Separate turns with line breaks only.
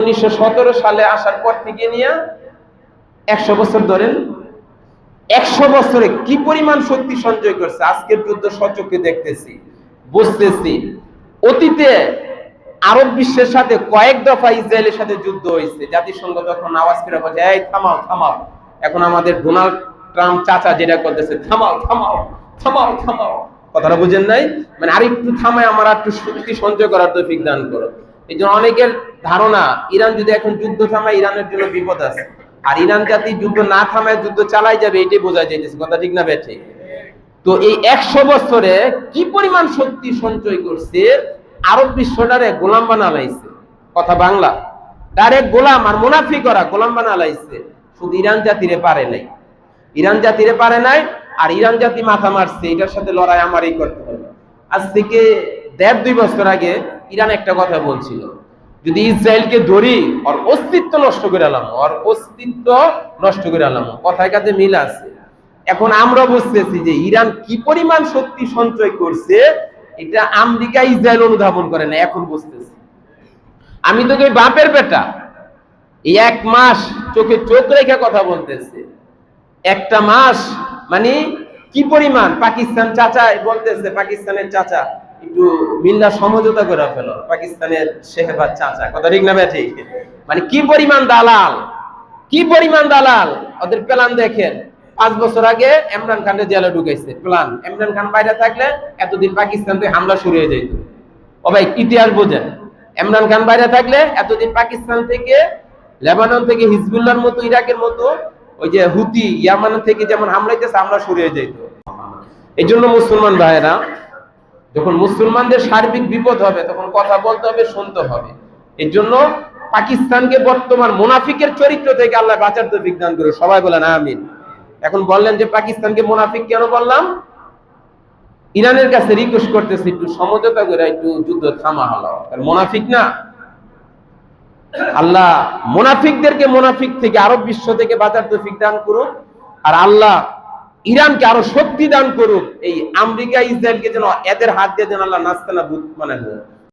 1917 সালে আসার পর থেকে নিয়ে 100 বছর ধরেন, 100 বছরে কি পরিমাণ শক্তি সঞ্চয় করছে আজকের যুদ্ধ সচক্ষে দেখতেছি, বুঝতেছি। অতীতে আরব বিশ্বের সাথে কয়েক দফা ইসরায়েলের সাথে যুদ্ধ হয়েছে, জাতিসংঘ তখন আওয়াজ করে বলছে এই থামাও থামাও। এখন আমাদের ডোনাল্ড ট্রাম্প চাচা যেটা করতেছে থামাও থামাও থামাও থামাও, কথাটা বুঝেন নাই? মানে আরেকটু থামায় আমার একটু শক্তি সঞ্চয় করার তৌফিক দান করো। এই জন্য অনেকের ধারণা ইরান যদি এখন যুদ্ধ থামায় ইরানের জন্য বিপদ আছে, আর ইরান জাতি যুদ্ধ না থামায় যুদ্ধ চালাই যাবে, এটাই বোঝা যাইতেছে। কথা ঠিক না বেঠে? তো এই 100 বছরে কি পরিমাণ শক্তি সঞ্চয় করছে, আরব বিশ্বটারে গোলাম বানালাইছে। কথা বাংলা, ডাইরেক্ট গোলাম আর মুনাফিক করা গোলাম বানালাইছে। শুধু ইরান জাতিরে পারে নাই, ইরান জাতিরে পারে নাই। আর ইরান জাতি মাথা মারছে, এটার সাথে লড়াই আমারই করতে হবে। আজ থেকে 1.5-2 বছর আগে ইরান একটা কথা বলছিল, যদি ইসরায়েলকে ধরি ওর অস্তিত্ব নষ্ট করে আলাম, ওর অস্তিত্ব নষ্ট করে আলাম। কথায় কাজে মিল আছে। এখন আমরা বুঝতেছি যে ইরান কি পরিমাণ শক্তি সঞ্চয় করছে, এটা আমেরিকা ইসরায়েল অনুধাবন করে না, এখন বুঝতেছি। আমি তোকে বাপের বেটা, এই 1 মাস চোখে চোখ রেখে কথা বলতেছে। একটা মাস মানে কি পরিমাণ। পাকিস্তান চাচা বলতেছে, পাকিস্তানের চাচা একটু মিল্লা সমঝোতা করে ফেলো, পাকিস্তানের শেহবাজ চাচা। কথা ঠিক না বেঠি? মানে কি পরিমাণ দালাল, কি পরিমাণ দালাল। ওদের প্ল্যান দেখেন, 5 বছর আগে ইমরান খানের জেলে ঢুকাইছে প্ল্যান। ইমরান খান বাইরে থাকলে এতদিন পাকিস্তান থেকে হামলা শুরু হয়ে যেত। ও ভাই ইতিহাস বোঝেন, ইমরান খান বাইরে থাকলে এতদিন পাকিস্তান থেকে, লেবানন থেকে, হিজবুল্লাহর মতো, ইরাকের মতো, ওই যে হুতি ইয়ামান থেকে যেমন হামলাইতেছে, হামলা শুরু হয়ে যেত। এই জন্য মুসলমান ভাইয়েরা, যখন মুসলমানদের সার্বিক বিপদ হবে তখন কথা বলতে হবে, শুনতে হবে। এর জন্য পাকিস্তানকে বর্তমান মুনাফিকের চরিত্র থেকে আল্লাহ বাঁচার তৌফিক দান করে। সবাই বলেন আমিন। এখন বললেন যে পাকিস্তানকে মুনাফিক কেন বললাম? ইরানের কাছে রিকোয়েস্ট করতেছি একটু সমঝোতা করে একটু যুদ্ধ থামা হলো, কারণ মুনাফিক না। আল্লাহ মুনাফিকদেরকে মুনাফিক থেকে, আরব বিশ্ব থেকে বাঁচার তৌফিক দান করুন। আর আল্লাহ ইরানকে আরো শক্তি দান করুক। এই আমেরিকা ইসরায়েলকে যেন এদের হাত দিয়ে যেন আল্লাহ নাস্তানা বুত মানে